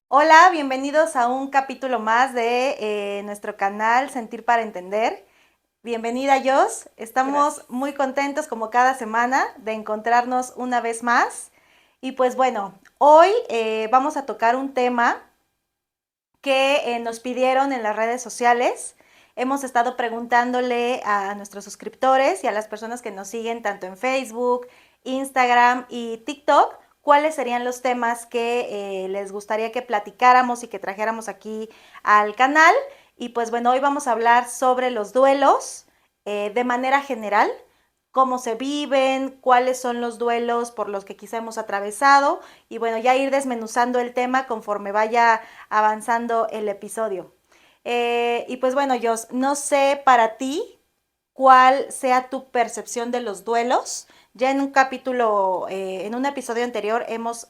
Hola, bienvenidos a un capítulo más de nuestro canal Sentir para Entender. Bienvenida, Jos. Estamos muy contentos como cada semana de encontrarnos una vez más. Y pues bueno, hoy vamos a tocar un tema que nos pidieron en las redes sociales. Hemos estado preguntándole a nuestros suscriptores y a las personas que nos siguen tanto en Facebook, Instagram y TikTok cuáles serían los temas que les gustaría que platicáramos y que trajéramos aquí al canal. Y pues bueno, hoy vamos a hablar sobre los duelos de manera general, cómo se viven, cuáles son los duelos por los que quizá hemos atravesado y bueno, ya ir desmenuzando el tema conforme vaya avanzando el episodio. Y pues bueno, Jos, no sé para ti cuál sea tu percepción de los duelos. Ya en un capítulo, en un episodio anterior hemos,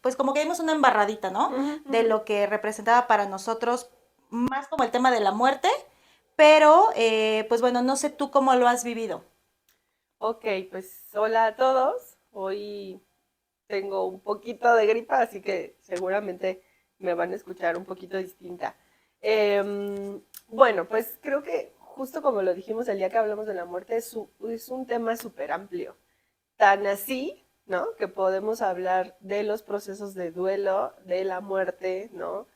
pues como que dimos una embarradita, ¿no? De lo que representaba para nosotros más como el tema de la muerte, pero pues bueno, no sé tú cómo lo has vivido. Ok, pues hola a todos. Hoy tengo un poquito de gripa, así que seguramente me van a escuchar un poquito distinta. Bueno, pues creo que justo como lo dijimos el día que hablamos de la muerte, es un tema súper amplio. Tan así, ¿no? Que podemos hablar de los procesos de duelo, de la muerte, ¿no?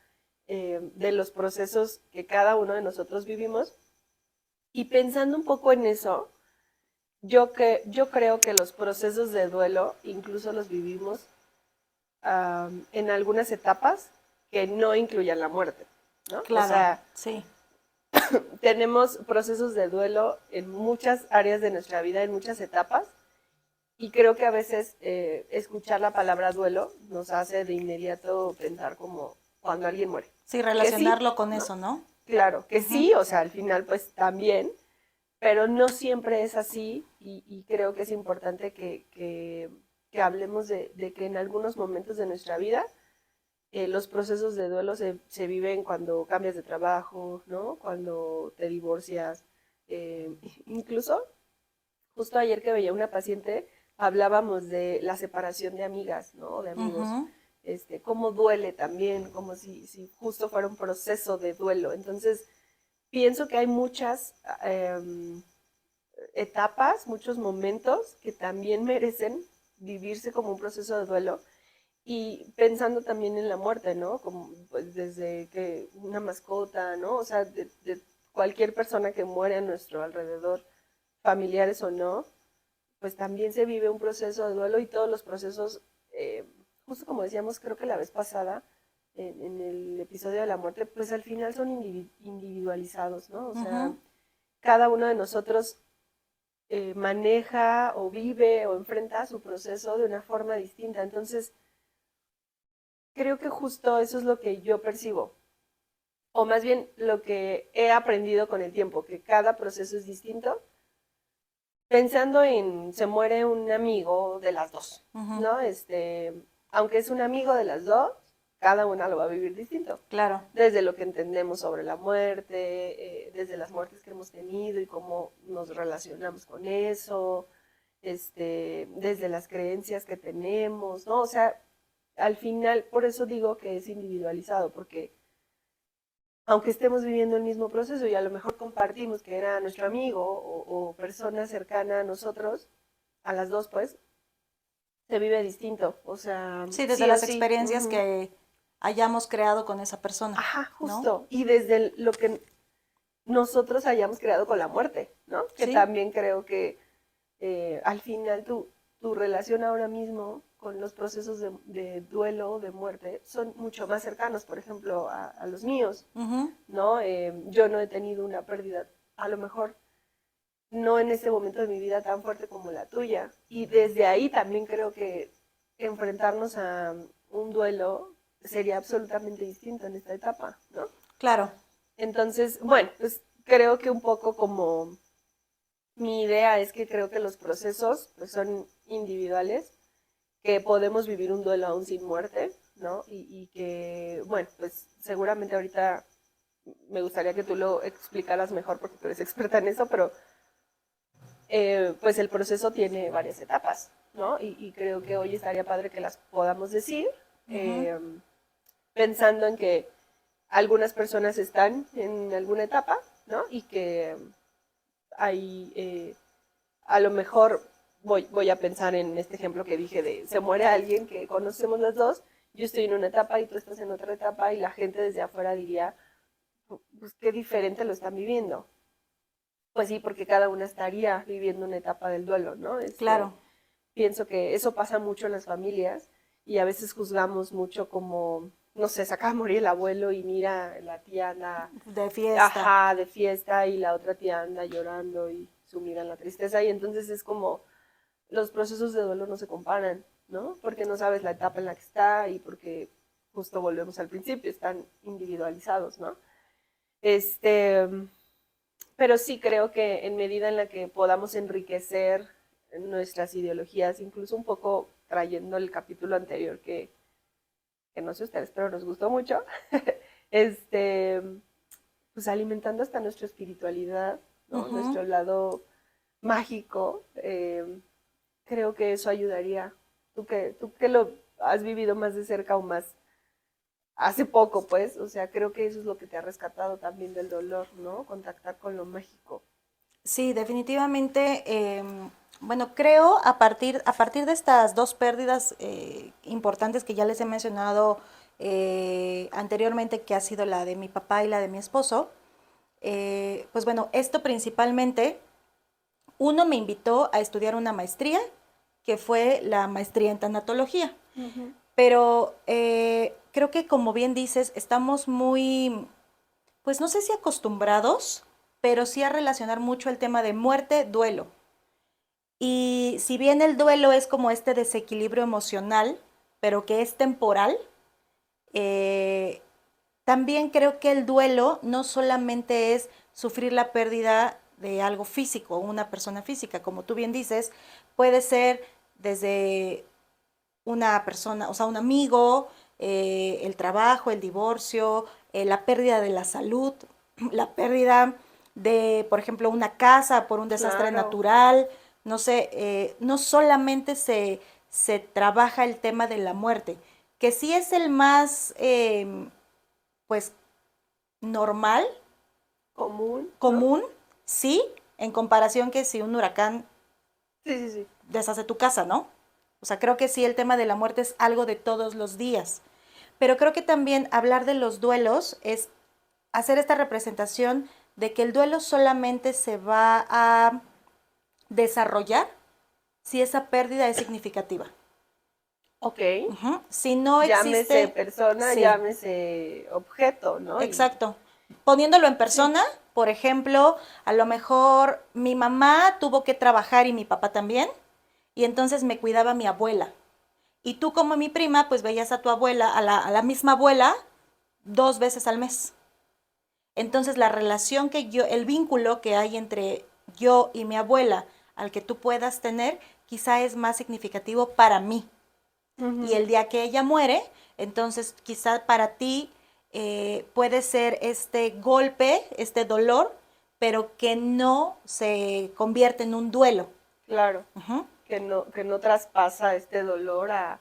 De los procesos que cada uno de nosotros vivimos. Y pensando un poco en eso, yo creo que los procesos de duelo incluso los vivimos en algunas etapas que no incluyan la muerte, ¿no? O Claro, sea, sí. tenemos procesos de duelo en muchas áreas de nuestra vida, en muchas etapas, y creo que a veces escuchar la palabra duelo nos hace de inmediato pensar como cuando alguien muere. Sí, Que sí, relacionarlo con ¿no? eso, ¿no? Claro, que Ujú. sí, o sea, al final pues también, pero no siempre es así y creo que es importante que hablemos de que en algunos momentos de nuestra vida los procesos de duelo se viven cuando cambias de trabajo, ¿no? Cuando te divorcias. Incluso, justo ayer que veía una paciente, hablábamos de la separación de amigas, ¿no? De amigos. Ujú. Cómo duele también, como si justo fuera un proceso de duelo. Entonces, pienso que hay muchas etapas, muchos momentos que también merecen vivirse como un proceso de duelo y pensando también en la muerte, ¿no? Como pues, desde que una mascota, ¿no? O sea, de cualquier persona que muere a nuestro alrededor, familiares o no, pues también se vive un proceso de duelo y todos los procesos, justo como decíamos, creo que la vez pasada, en el episodio de la muerte, pues al final son individualizados, ¿no? O sea, Ujú. cada uno de nosotros maneja o vive o enfrenta su proceso de una forma distinta. Entonces, creo que justo eso es lo que yo percibo, o más bien lo que he aprendido con el tiempo, que cada proceso es distinto. Pensando en se muere un amigo de las dos, Ujú. ¿no? Aunque es un amigo de las dos, cada una lo va a vivir distinto. Claro. Desde lo que entendemos sobre la muerte, desde las muertes que hemos tenido y cómo nos relacionamos con eso, desde las creencias que tenemos, ¿no? O sea, al final, por eso digo que es individualizado, porque aunque estemos viviendo el mismo proceso y a lo mejor compartimos que era nuestro amigo o persona cercana a nosotros, a las dos pues, se vive distinto. O sea, Sí, desde sí o las sí. experiencias Uh-huh. que hayamos creado con esa persona, Ajá, ¿no? justo. Y desde lo que nosotros hayamos creado con la muerte, ¿no? Que Sí, también creo que al final tu relación ahora mismo con los procesos de duelo, de muerte, son mucho más cercanos, por ejemplo, a los míos, ujú, ¿no? Yo no he tenido una pérdida, a lo mejor no en ese momento de mi vida tan fuerte como la tuya. Y desde ahí también creo que enfrentarnos a un duelo sería absolutamente distinto en esta etapa, ¿no? claro. Entonces, bueno, pues creo que un poco como mi idea es que creo que los procesos pues, son individuales, que podemos vivir un duelo aún sin muerte, ¿no? Y que, bueno, pues seguramente ahorita me gustaría que tú lo explicaras mejor porque tú eres experta en eso, pero pues el proceso tiene varias etapas, ¿no? Y creo que hoy estaría padre que las podamos decir, Ujú. eh, pensando en que algunas personas están en alguna etapa, ¿no? Y que hay, a lo mejor voy a pensar en este ejemplo que dije de se muere alguien que conocemos las dos, yo estoy en una etapa y tú estás en otra etapa y la gente desde afuera diría, pues qué diferente lo están viviendo. Pues sí, porque cada una estaría viviendo una etapa del duelo, ¿no? Claro, Pienso que eso pasa mucho en las familias y a veces juzgamos mucho como, no sé, se acaba de morir el abuelo y mira, la tía anda, de fiesta. ajá, de fiesta y la otra tía anda llorando y sumida en la tristeza y entonces es como los procesos de duelo no se comparan, ¿no? Porque no sabes la etapa en la que está y porque justo volvemos al principio, están individualizados, ¿no? Este, pero sí creo que en medida en la que podamos enriquecer nuestras ideologías, incluso un poco trayendo el capítulo anterior que no sé ustedes, pero nos gustó mucho, este, pues alimentando hasta nuestra espiritualidad, ¿no? Ujú. Nuestro lado mágico, creo que eso ayudaría. Tú que lo has vivido más de cerca o más hace poco, pues, o sea, creo que eso es lo que te ha rescatado también del dolor, ¿no? Contactar con lo mágico. Sí, definitivamente. Bueno, creo a partir de estas dos pérdidas importantes que ya les he mencionado anteriormente, que ha sido la de mi papá y la de mi esposo, pues bueno, esto principalmente, uno me invitó a estudiar una maestría, que fue la maestría en tanatología. Ujú. Pero creo que como bien dices, estamos muy, pues no sé si acostumbrados, pero sí a relacionar mucho el tema de muerte, duelo. Y si bien el duelo es como este desequilibrio emocional, pero que es temporal, eh, también creo que el duelo no solamente es sufrir la pérdida de algo físico, una persona física, como tú bien dices, puede ser desde una persona, o sea, un amigo, el trabajo, el divorcio, la pérdida de la salud, la pérdida de, por ejemplo, una casa por un desastre Claro. natural, no sé, no solamente se trabaja el tema de la muerte, que sí es el más, pues, normal, Común, ¿no? común, sí, en comparación que si un huracán Sí, sí, sí. deshace tu casa, ¿no? O sea, creo que sí, el tema de la muerte es algo de todos los días. Pero creo que también hablar de los duelos es hacer esta representación de que el duelo solamente se va a desarrollar si esa pérdida es significativa. Ok. Ujú. Si no Llámese existe, persona, sí, llámese objeto, ¿no? Y exacto. Poniéndolo en sí. persona, por ejemplo, a lo mejor mi mamá tuvo que trabajar y mi papá también, y entonces me cuidaba mi abuela. Y tú como mi prima, pues veías a tu abuela, a la misma abuela, 2 veces al mes. Entonces la relación que yo, el vínculo que hay entre yo y mi abuela, al que tú puedas tener, quizá es más significativo para mí. Y Ujú. el día que ella muere, entonces quizá para ti puede ser este golpe, este dolor, pero que no se convierte en un duelo. Claro. Ujú. Que no traspasa este dolor a,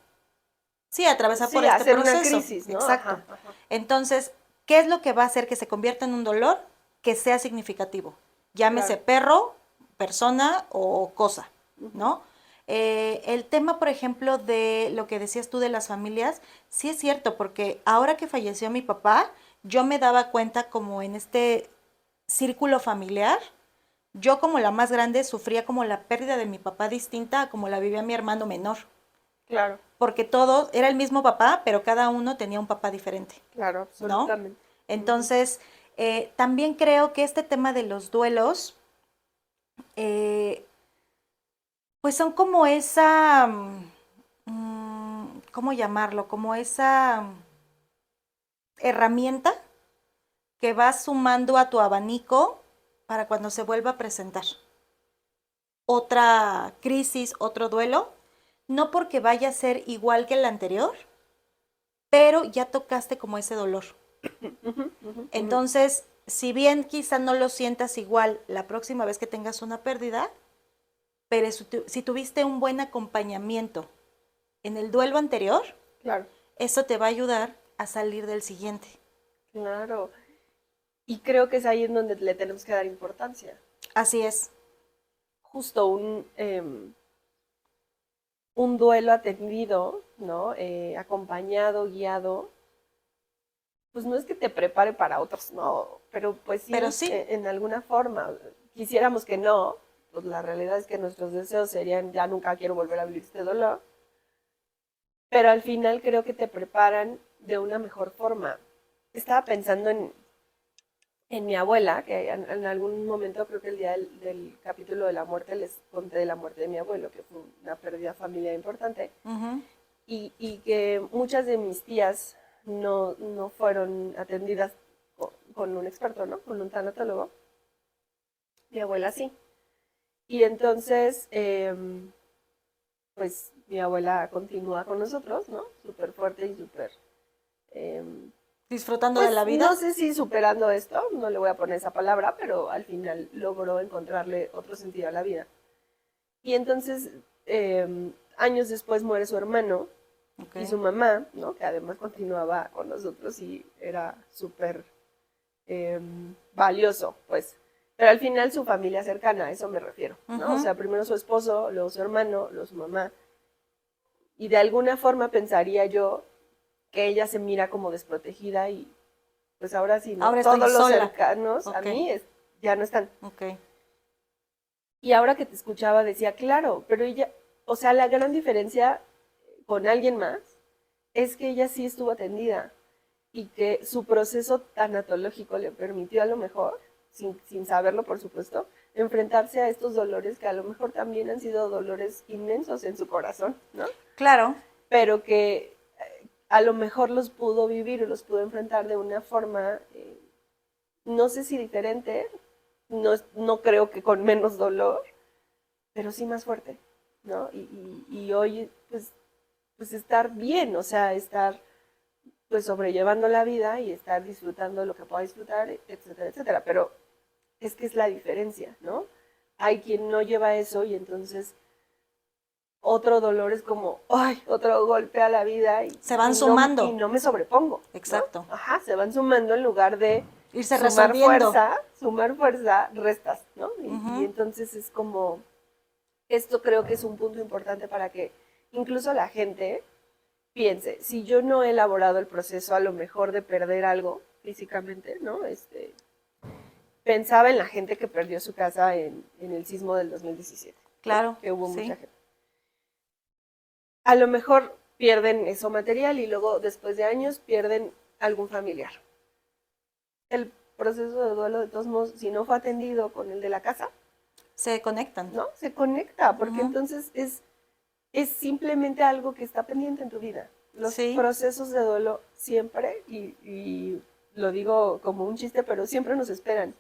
Sí, atravesar por sí, a este hacer una proceso. crisis, ¿no? Exacto. Ajá, ajá. Entonces, ¿qué es lo que va a hacer que se convierta en un dolor que sea significativo? Llámese Claro. perro, persona o cosa, Ujú. ¿no? El tema, por ejemplo, de lo que decías tú de las familias, sí es cierto, porque ahora que falleció mi papá, yo me daba cuenta como en este círculo familiar, yo como la más grande sufría como la pérdida de mi papá distinta a como la vivía mi hermano menor, Claro, porque todos, era el mismo papá, pero cada uno tenía un papá diferente, claro, ¿no? absolutamente. Ujú. Entonces, también creo que este tema de los duelos, eh, pues son como esa, ¿cómo llamarlo? Como esa herramienta que vas sumando a tu abanico para cuando se vuelva a presentar otra crisis, otro duelo, no porque vaya a ser igual que el anterior, pero ya tocaste como ese dolor. Entonces, si bien quizá no lo sientas igual la próxima vez que tengas una pérdida, pero si tuviste un buen acompañamiento en el duelo anterior, Claro, eso te va a ayudar a salir del siguiente. claro. Y creo que es ahí en donde le tenemos que dar importancia. Así es. Justo un duelo atendido, ¿no? Acompañado, guiado, pues no es que te prepare para otros, no, pero pues sí, Pero sí, en alguna forma. Quisiéramos que no, pues la realidad es que nuestros deseos serían, ya nunca quiero volver a vivir este dolor, pero al final creo que te preparan de una mejor forma. Estaba pensando en mi abuela, que en algún momento, creo que el día del capítulo de la muerte, les conté de la muerte de mi abuelo, que fue una pérdida familiar importante, uh-huh, y que muchas de mis tías no fueron atendidas con un experto, ¿no? Con un tanatólogo. Mi abuela sí. Y entonces, pues mi abuela continúa con nosotros, ¿no? Súper fuerte y súper... disfrutando de pues la vida. no sé si superando esto, no le voy a poner esa palabra, pero al final logró encontrarle otro sentido a la vida. Y entonces, años después muere su hermano Okay. y su mamá, ¿no? Que además continuaba con nosotros y era súper valioso, pues. Pero al final su familia cercana, a eso me refiero, ¿no? O sea, primero su esposo, luego su hermano, luego su mamá. Y de alguna forma pensaría yo que ella se mira como desprotegida y pues ahora sí, ¿no? Ahora estoy Todos los sola. cercanos a Okay. mí ya no están. Okay. Y ahora que te escuchaba decía, claro, pero ella, o sea, la gran diferencia con alguien más es que ella sí estuvo atendida y que su proceso tanatológico le permitió a lo mejor, sin saberlo por supuesto, enfrentarse a estos dolores que a lo mejor también han sido dolores inmensos en su corazón, ¿no? Claro. Pero que a lo mejor los pudo vivir o los pudo enfrentar de una forma, no sé si diferente, no creo que con menos dolor, pero sí más fuerte, ¿no? Y hoy, pues estar bien, o sea, estar pues sobrellevando la vida y estar disfrutando lo que pueda disfrutar, etcétera, etcétera. Pero es que es la diferencia, ¿no? Hay quien no lleva eso y entonces otro dolor es como, ay, otro golpe a la vida se van y sumando. No me sobrepongo. Exacto. ¿No? Ajá, se van sumando en lugar de irse resolviendo. sumar fuerza, restas, ¿no? Y entonces es como, esto creo que es un punto importante para que incluso la gente piense, si yo no he elaborado el proceso a lo mejor de perder algo físicamente, ¿no? Pensaba en la gente que perdió su casa en el sismo del 2017. Claro. ¿No? Que hubo sí. mucha gente. A lo mejor pierden eso material y luego después de años pierden algún familiar. El proceso de duelo, de todos modos, si no fue atendido con el de la casa, se conectan. ¿no? Se conecta, porque entonces es simplemente algo que está pendiente en tu vida. Los procesos de duelo siempre, y lo digo como un chiste, pero siempre nos esperan.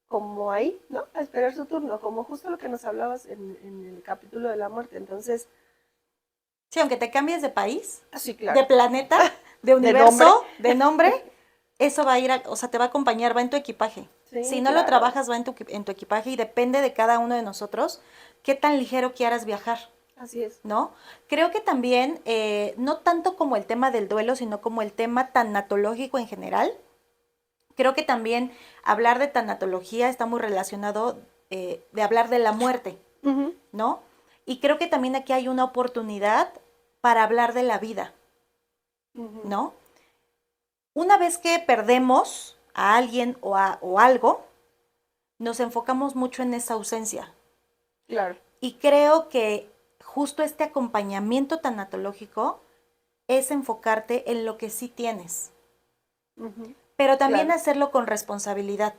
Como ahí, ¿no? A esperar su turno, como justo lo que nos hablabas en el capítulo de la muerte. Entonces... Sí, aunque te cambies de país, sí, claro. de planeta, de universo, de nombre, eso va a ir, o sea, te va a acompañar, va en tu equipaje. Sí, si no lo trabajas, va en tu equipaje y depende de cada uno de nosotros qué tan ligero quieras viajar. Así es. ¿No? Creo que también, no tanto como el tema del duelo, sino como el tema tanatológico en general. Creo que también hablar de tanatología está muy relacionado de hablar de la muerte, ¿no? Y creo que también aquí hay una oportunidad para hablar de la vida, ¿no? Una vez que perdemos a alguien o algo, nos enfocamos mucho en esa ausencia. Claro. Y creo que justo este acompañamiento tanatológico es enfocarte en lo que sí tienes. Pero también hacerlo con responsabilidad.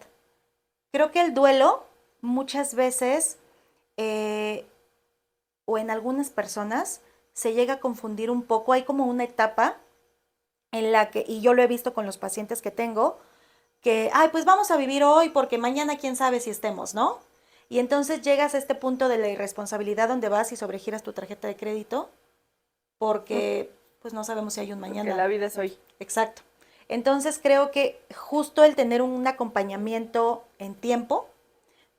Creo que el duelo muchas veces, o en algunas personas, se llega a confundir un poco. Hay como una etapa en la que, y yo lo he visto con los pacientes que tengo, que, ay, pues vamos a vivir hoy porque mañana quién sabe si estemos, ¿no? Y entonces llegas a este punto de la irresponsabilidad donde vas y sobregiras tu tarjeta de crédito porque pues no sabemos si hay un mañana. Porque la vida es hoy. Exacto. Entonces creo que justo el tener un acompañamiento en tiempo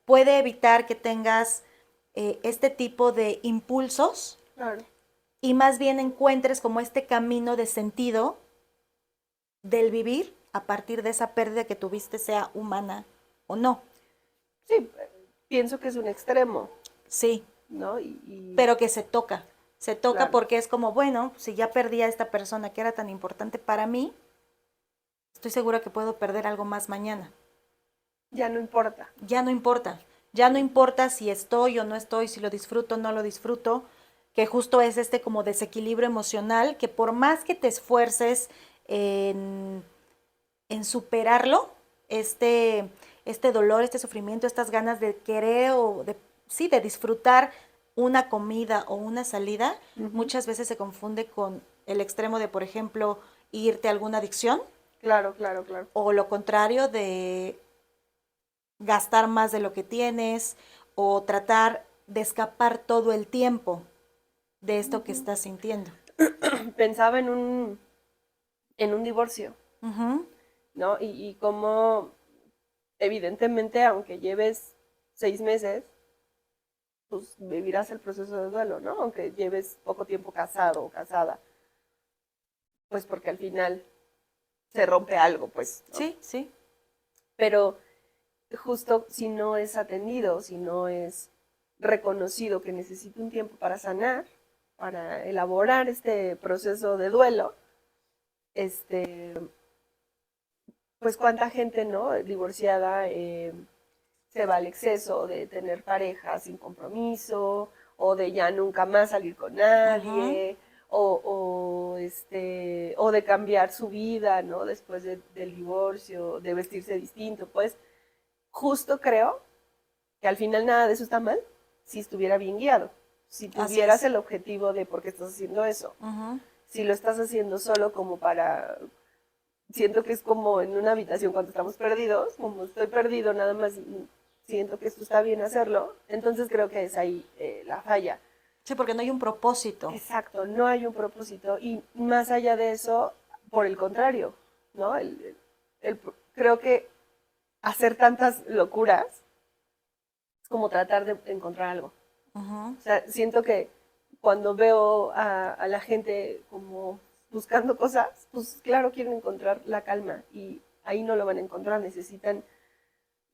puede evitar que tengas este tipo de impulsos Claro. y más bien encuentres como este camino de sentido del vivir a partir de esa pérdida que tuviste, sea humana o no. Sí, pienso que es un extremo, Sí, ¿no? Y pero que se toca claro, porque es como, bueno, si ya perdí a esta persona que era tan importante para mí, estoy segura que puedo perder algo más mañana. ya no importa. Ya no importa, ya no importa si estoy o no estoy, si lo disfruto o no lo disfruto, que justo es este como desequilibrio emocional, que por más que te esfuerces en, en superarlo, este, este dolor, este sufrimiento, estas ganas de querer o de, sí, de disfrutar una comida o una salida, Ujú. muchas veces se confunde con el extremo de, por ejemplo, irte a alguna adicción Claro, claro, claro. o lo contrario de gastar más de lo que tienes o tratar de escapar todo el tiempo de esto que Ujú. estás sintiendo. Pensaba en un divorcio, Ujú, ¿no? Y cómo, evidentemente, aunque lleves 6 meses, pues vivirás el proceso de duelo, ¿no? Aunque lleves poco tiempo casado o casada, pues porque al final se rompe algo, pues, ¿no? sí, sí. Pero justo si no es atendido, si no es reconocido que necesita un tiempo para sanar, para elaborar este proceso de duelo, este, pues cuánta gente, ¿no? Divorciada se va al exceso de tener pareja sin compromiso o de ya nunca más salir con Ujú, nadie o de cambiar su vida, ¿no? Después del divorcio, de vestirse distinto, pues justo creo que al final nada de eso está mal si estuviera bien guiado, si así tuvieras es. el objetivo de por qué estás haciendo eso. Ujú, Si lo estás haciendo solo como para, siento que es como en una habitación cuando estamos perdidos, como estoy perdido nada más, siento que esto está bien hacerlo, entonces creo que es ahí la falla. sí, porque no hay un propósito. Exacto, no hay un propósito y más allá de eso, por el contrario, ¿no? Creo que hacer tantas locuras es como tratar de encontrar algo. Ujú, O sea, siento que cuando veo a la gente como buscando cosas, pues claro, quieren encontrar la calma y ahí no lo van a encontrar, necesitan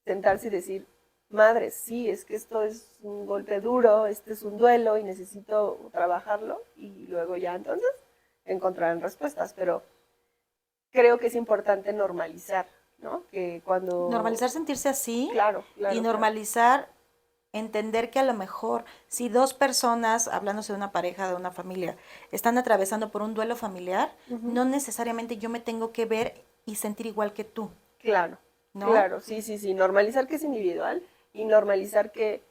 sentarse y decir, madre, sí, es que esto es un golpe duro, este es un duelo y necesito trabajarlo y luego ya entonces encontrarán respuestas, pero creo que es importante normalizar, ¿no? Que cuando, normalizar sentirse así claro, y claro, claro. normalizar entender que a lo mejor si dos personas, hablándose de una pareja, de una familia, están atravesando por un duelo familiar, Ujú. no necesariamente yo me tengo que ver y sentir igual que tú, Claro, ¿no? claro, sí, sí, sí, normalizar que es individual y normalizar que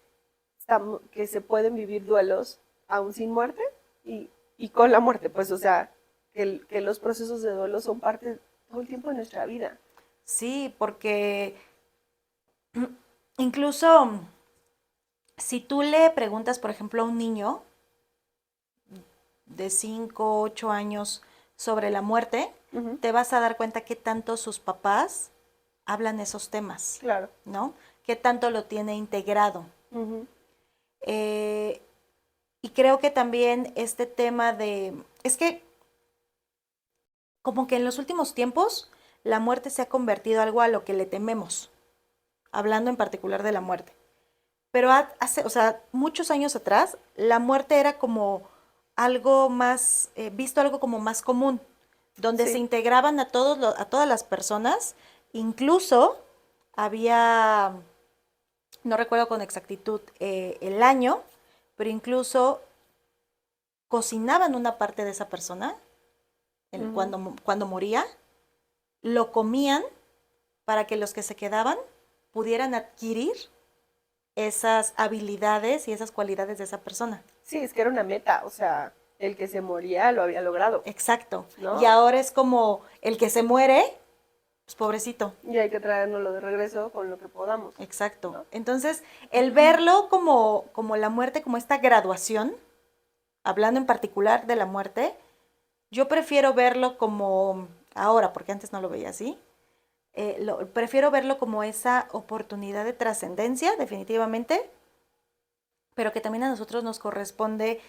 se pueden vivir duelos aún sin muerte y con la muerte, pues, o sea, que los procesos de duelo son parte todo el tiempo de nuestra vida. Sí, porque incluso si tú le preguntas, por ejemplo, a un niño de 5 8 años sobre la muerte, Ujú. te vas a dar cuenta que tanto sus papás hablan esos temas, Claro. ¿no? Que tanto lo tiene integrado. Ujú. Eh, y creo que también este tema de, es que como que en los últimos tiempos la muerte se ha convertido algo a lo que le tememos, hablando en particular de la muerte. Pero hace, o sea, muchos años atrás, la muerte era como algo más, visto algo como más común, donde se Sí. integraban a a todas las personas, incluso había, no recuerdo con exactitud el año, pero incluso cocinaban una parte de esa persona Ujú. cuando moría, lo comían para que los que se quedaban pudieran adquirir esas habilidades y esas cualidades de esa persona. Sí, es que era una meta, o sea, el que se moría lo había logrado, Exacto. Y ¿no? ahora es como el que se muere, pues pobrecito. Y hay que traérnoslo de regreso con lo que podamos, Exacto. ¿no? Entonces, el verlo como la muerte, como esta graduación, hablando en particular de la muerte, yo prefiero verlo como ahora, porque antes no lo veía así, prefiero verlo como esa oportunidad de trascendencia, definitivamente, pero que también a nosotros nos corresponde,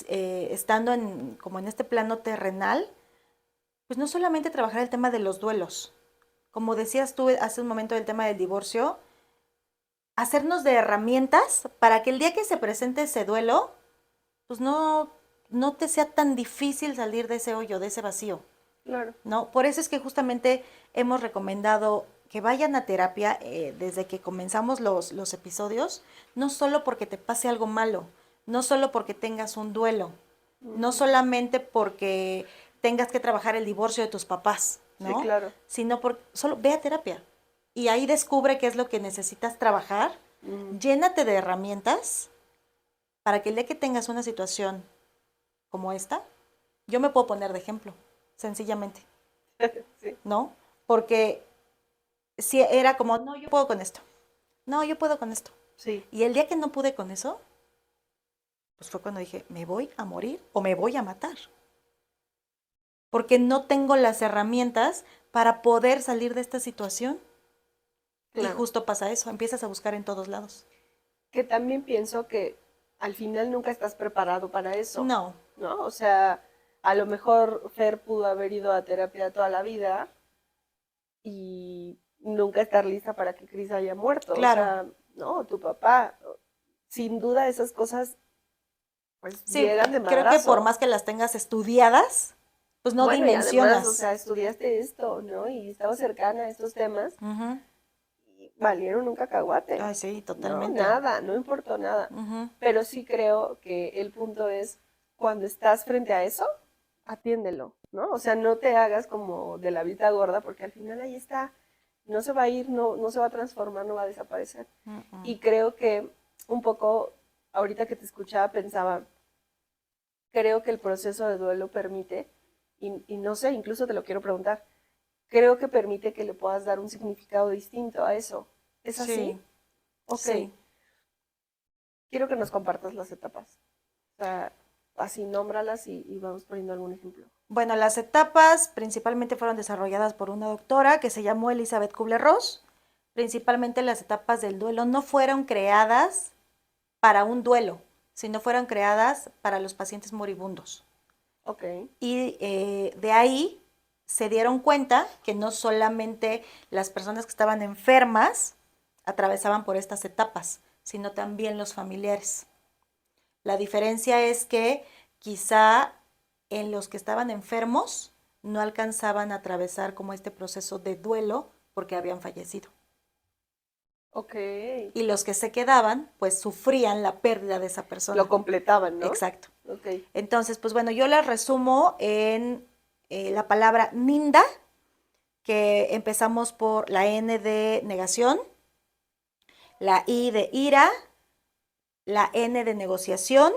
estando como en este plano terrenal, pues no solamente trabajar el tema de los duelos, como decías tú hace un momento del tema del divorcio, hacernos de herramientas para que el día que se presente ese duelo, pues no te sea tan difícil salir de ese hoyo, de ese vacío. Claro. ¿No? Por eso es que justamente hemos recomendado que vayan a terapia desde que comenzamos los episodios, no solo porque te pase algo malo, no solo porque tengas un duelo, no solamente porque tengas que trabajar el divorcio de tus papás, Sí, ¿no? claro. Sino porque solo ve a terapia y ahí descubre qué es lo que necesitas trabajar, Ujú. llénate de herramientas para que el día que tengas una situación como esta, yo me puedo poner de ejemplo, sencillamente. Sí. ¿No? Porque si era como, no, yo puedo con esto, no, yo puedo con esto. Sí. Y el día que no pude con eso, pues fue cuando dije, me voy a morir o me voy a matar. Porque no tengo las herramientas para poder salir de esta situación. Y Claro. justo pasa eso, empiezas a buscar en todos lados. Que también pienso que al final nunca estás preparado para eso, No, ¿no? O sea, a lo mejor Fer pudo haber ido a terapia toda la vida y nunca estar lista para que Chris haya muerto. O claro. sea, no, tu papá, sin duda esas cosas pues Sí, llegan de creo que por madrazo. más que las tengas estudiadas, pues no Bueno, y además, o dimensionas. sea, estudiaste esto, ¿no? Y estabas cercana a estos temas Ujú. y valieron un cacahuate, Ay, sí, ¿no? totalmente. Nada, no importó nada. Ujú. Pero sí creo que el punto es, cuando estás frente a eso, atiéndelo, ¿no? O sea, no te hagas como de la vista gorda, porque al final ahí está, no se va a ir, no se va a transformar, no va a desaparecer. Mm. Y creo que un poco, ahorita que te escuchaba, pensaba, creo que el proceso de duelo permite, y no sé, incluso te lo quiero preguntar, creo que permite que le puedas dar un significado distinto a eso. ¿Es así? Sí, Ok, sí. quiero que nos compartas las etapas. O sea, así nómbralas y vamos poniendo algún ejemplo. Bueno, las etapas principalmente fueron desarrolladas por una doctora que se llamó Elizabeth Kubler-Ross. Principalmente las etapas del duelo no fueron creadas para un duelo, sino fueron creadas para los pacientes moribundos. Ok, Y de ahí se dieron cuenta que no solamente las personas que estaban enfermas atravesaban por estas etapas, sino también los familiares. La diferencia es que quizá en los que estaban enfermos no alcanzaban a atravesar como este proceso de duelo porque habían fallecido. ok. Y los que se quedaban, pues sufrían la pérdida de esa Lo persona. completaban, ¿no? Exacto. Ok, Entonces, pues bueno, yo las resumo en la palabra ninda, que empezamos por la N de negación, la I de ira, la N de negociación,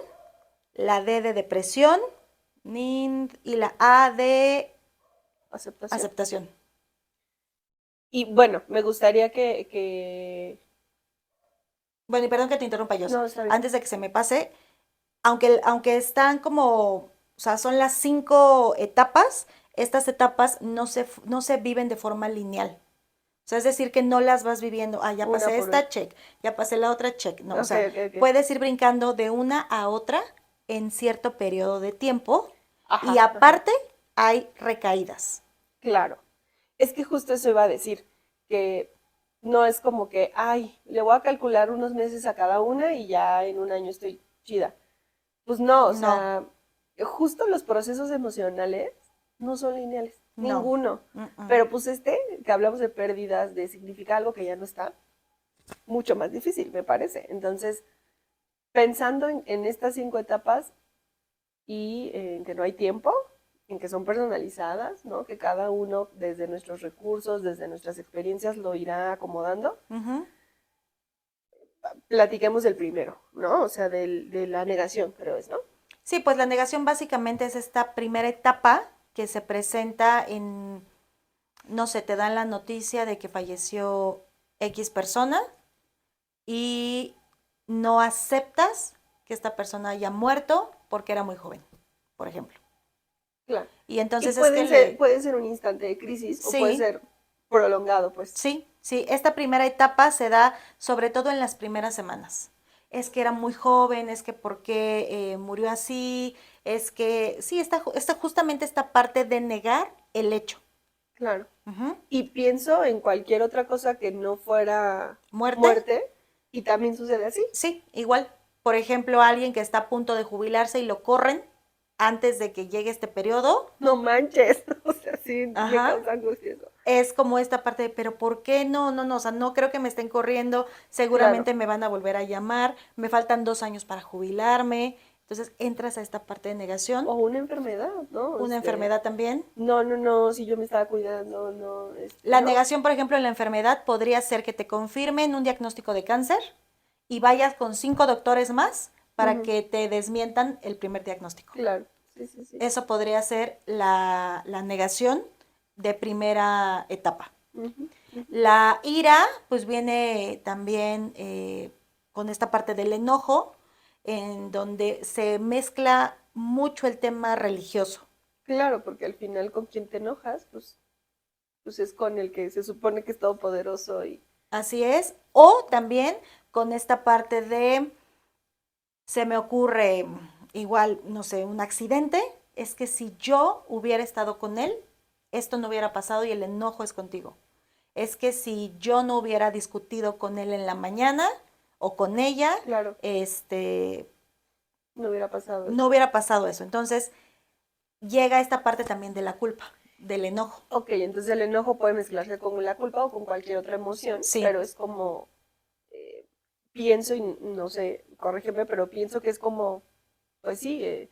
la D de depresión, y la A de aceptación. aceptación. Y bueno, me gustaría que... Bueno, y perdón que te interrumpa, yo. No, está bien. Antes de que se me pase, aunque están como, o sea, son las 5 etapas, estas etapas no se viven de forma lineal. O sea, es decir, que no las vas viviendo, ya Una pasé por una. esta, check, ya pasé la otra, check. No, o Ok, sea, ok, ok. puedes ir brincando de una a otra en cierto periodo de tiempo y Ajá, ajá. aparte hay recaídas. Claro. Es que justo eso iba a decir, que no es como que, ay, le voy a calcular unos meses a cada una y ya en un año estoy chida. Pues no, o No, sea, justo los procesos emocionales no son lineales, no. ninguno. Pero pues que hablamos de pérdidas, de significa algo que ya no está, mucho más difícil, me parece. Entonces, pensando en estas 5 etapas y en que no hay tiempo, en que son personalizadas, ¿no? Que cada uno desde nuestros recursos, desde nuestras experiencias lo irá acomodando. Ujú. Platiquemos del primero, ¿no? O sea, de la negación, creo es, ¿no? Sí, pues la negación básicamente es esta primera etapa que se presenta no sé, te dan la noticia de que falleció X persona y no aceptas que esta persona haya muerto porque era muy joven, por ejemplo. Claro. Y entonces Y es que puede ser un instante de crisis o puede sí, ser prolongado, pues. sí, sí, esta primera etapa se da sobre todo en las primeras semanas. Es que era muy joven, es que por qué murió así, es que sí, está justamente esta parte de negar el hecho. Claro. Ujú. Y pienso en cualquier otra cosa que no fuera ¿Muerte? muerte y también sucede así. Sí, igual. Por ejemplo, alguien que está a punto de jubilarse y lo corren antes de que llegue este periodo. No manches, o sea, sí me Ajá. causa angustia eso. Es como esta parte de, pero ¿por qué no? No, no, o sea, no creo que me estén corriendo, Claro. seguramente me van a volver a llamar, me faltan 2 años para jubilarme. Entonces entras a esta parte de negación, O una enfermedad, ¿no? una enfermedad también. No, si yo me estaba cuidando, no, La ¿no? negación, por ejemplo, en la enfermedad podría ser que te confirmen un diagnóstico de cáncer y vayas con 5 doctores más para Ujú, que te desmientan el primer diagnóstico. claro, sí, sí, sí. Eso podría ser la negación de primera etapa. Ujú, ujú. La ira, pues viene también con esta parte del enojo, en donde se mezcla mucho el tema religioso. Claro, porque al final con quien te enojas, pues es con el que se supone que es todopoderoso y Así es. O también con esta parte de, se me ocurre igual, no sé, un accidente, es que si yo hubiera estado con él, esto no hubiera pasado y el enojo es contigo. Es que si yo no hubiera discutido con él en la mañana o con ella, claro, este, no hubiera pasado no eso. hubiera pasado eso. Entonces llega esta parte también de la culpa, del enojo. Ok, entonces el enojo puede mezclarse con la culpa o con cualquier otra emoción, Sí, pero es como, pienso, y no sé, corrígeme, pero pienso que es como, pues sí,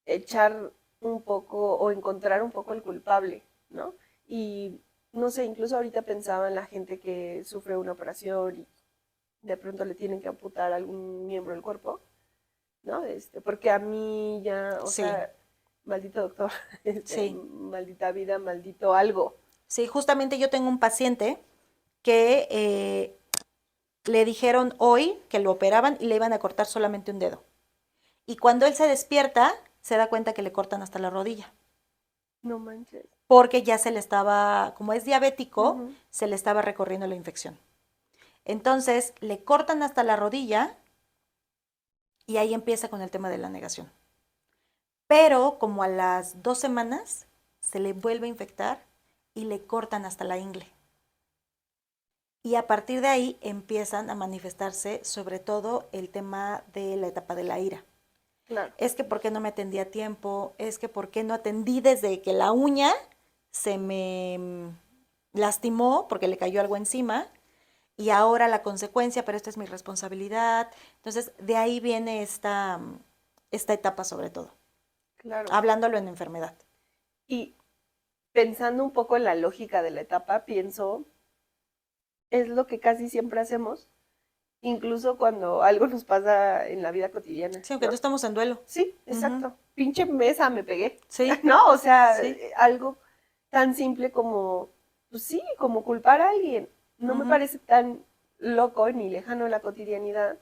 echar un poco o encontrar un poco el culpable, ¿no? Y no sé, incluso ahorita pensaba en la gente que sufre una operación y de pronto le tienen que amputar algún miembro del cuerpo, ¿no? Porque a mí ya, o sí, sea, maldito doctor, sí. maldita vida, maldito algo. Sí, justamente yo tengo un paciente que le dijeron hoy que lo operaban y le iban a cortar solamente un dedo. Y cuando él se despierta, se da cuenta que le cortan hasta la rodilla. No manches. Porque ya se le estaba, como es diabético, Ujú. se le estaba recorriendo la infección. Entonces le cortan hasta la rodilla y ahí empieza con el tema de la negación. Pero como a las 2 semanas se le vuelve a infectar y le cortan hasta la ingle. Y a partir de ahí empiezan a manifestarse sobre todo el tema de la etapa de la ira. Claro. Es que por qué no me atendí a tiempo, es que por qué no atendí desde que la uña se me lastimó porque le cayó algo encima y ahora la consecuencia, pero esta es mi responsabilidad. Entonces, de ahí viene esta etapa sobre todo, Claro. hablándolo en enfermedad. Y pensando un poco en la lógica de la etapa, pienso, es lo que casi siempre hacemos, incluso cuando algo nos pasa en la vida cotidiana, Sí, aunque no ¿no? estamos en duelo. Sí, Ujú. exacto. Pinche mesa me pegué, Sí, ¿no? O sea, sí. algo tan simple como, pues sí, como culpar a alguien. No me Ujú. parece tan loco ni lejano de la cotidianidad,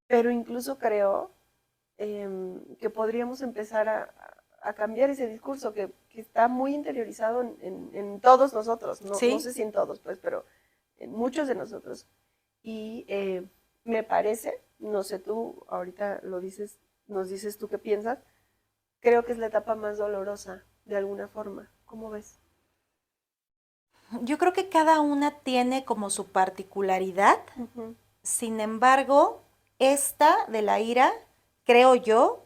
pero incluso creo que podríamos empezar a cambiar ese discurso que está muy interiorizado en todos nosotros, no Sí, sé si en todos, pues, pero en muchos de nosotros. Y me parece, no sé tú, ahorita lo dices, nos dices tú qué piensas, creo que es la etapa más dolorosa, de alguna forma. ¿Cómo ves? yo creo que cada una tiene como su particularidad. Ujú. Sin embargo, esta de la ira, creo yo,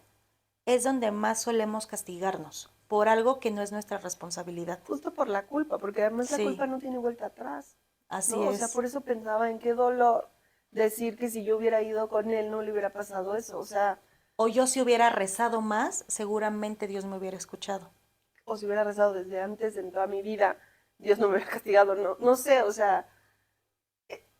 es donde más solemos castigarnos por algo que no es nuestra responsabilidad. Justo por la culpa, porque además la Sí, culpa no tiene vuelta atrás, así ¿no? O sea, es. por eso pensaba en qué dolor decir que si yo hubiera ido con él no le hubiera pasado eso, o sea, O yo si hubiera rezado más, seguramente Dios me hubiera escuchado. o si hubiera rezado desde antes en toda mi vida, Dios no me hubiera castigado, no sé, o sea,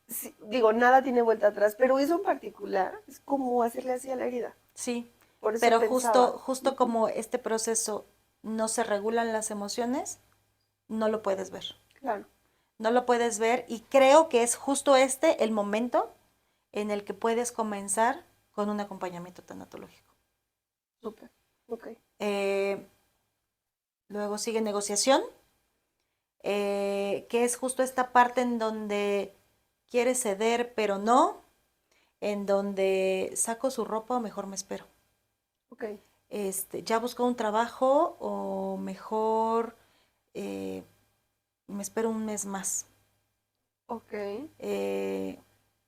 sí, digo, nada tiene vuelta atrás, pero eso en particular es como hacerle así a la herida. Sí, Por eso pero pensaba, justo como este proceso no se regulan las emociones, no lo puedes ver. claro, No lo puedes ver y creo que es justo este el momento en el que puedes comenzar con un acompañamiento tanatológico. súper, ok. Luego sigue negociación, que es justo esta parte en donde quiere ceder, pero no, en donde saco su ropa o mejor me espero. Ok, Ya busco un trabajo o mejor eh, me espero un mes más. ok. Eh,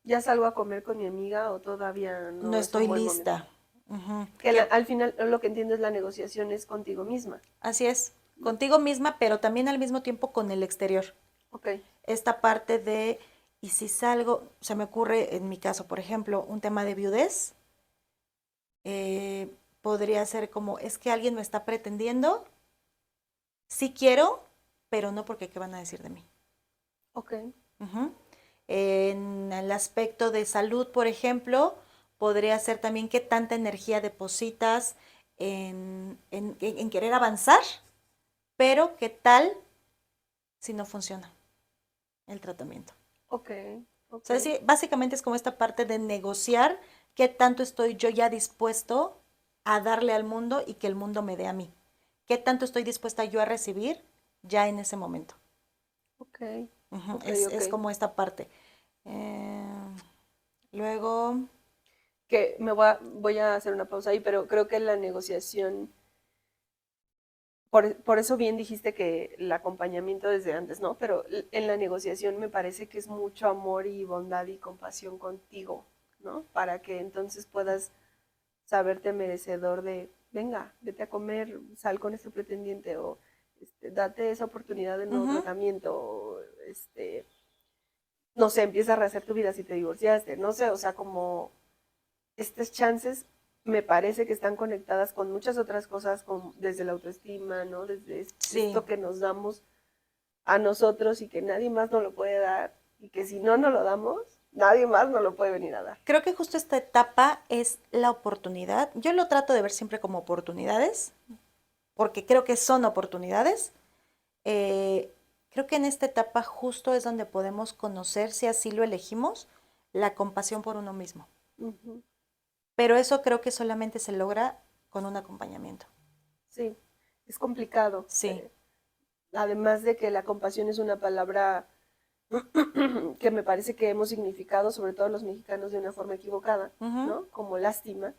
¿Ya salgo a comer con mi amiga o todavía no no es un estoy buen momento? lista. Ujú. Que al final lo que entiendo es la negociación es contigo misma, Así es, ¿no? contigo misma, pero también al mismo tiempo con el exterior. Ok, Esta parte de, y si salgo, se me ocurre en mi caso, por ejemplo, un tema de viudez, podría ser como, es que alguien me está pretendiendo, sí quiero, pero no porque qué van a decir de mí. ok, Ujú. En el aspecto de salud, por ejemplo, podría ser también qué tanta energía depositas en querer avanzar, pero qué tal si no funciona el tratamiento. ok, O ok. sea, sí, básicamente es como esta parte de negociar qué tanto estoy yo ya dispuesto a darle al mundo y que el mundo me dé a mí. Qué tanto estoy dispuesta yo a recibir ya en ese momento. Ok, Ujú, ok, es, ok. es como esta parte. Eh, luego, Que voy a hacer una pausa ahí, pero creo que la negociación, por eso bien dijiste que el acompañamiento desde antes, ¿no? Pero en la negociación me parece que es mucho amor y bondad y compasión contigo, ¿no? Para que entonces puedas saberte merecedor de, venga, vete a comer, sal con este pretendiente o date esa oportunidad de nuevo ujú, tratamiento o no sé, empieza a rehacer tu vida si te divorciaste, no sé, o sea, como estas chances me parece que están conectadas con muchas otras cosas, desde la autoestima, ¿no? Desde sí. esto que nos damos a nosotros y que nadie más nos lo puede dar y que si no nos lo damos, nadie más nos lo puede venir a dar. Creo que justo esta etapa es la oportunidad. Yo lo trato de ver siempre como oportunidades, porque creo que son oportunidades. Eh, Creo que en esta etapa justo es donde podemos conocer, si así lo elegimos, la compasión por uno mismo. Ujú. Pero eso creo que solamente se logra con un acompañamiento. Sí, es complicado. Sí. Además de que la compasión es una palabra que me parece que hemos significado, sobre todo los mexicanos, de una forma equivocada, Ujú. ¿no? Como lástima.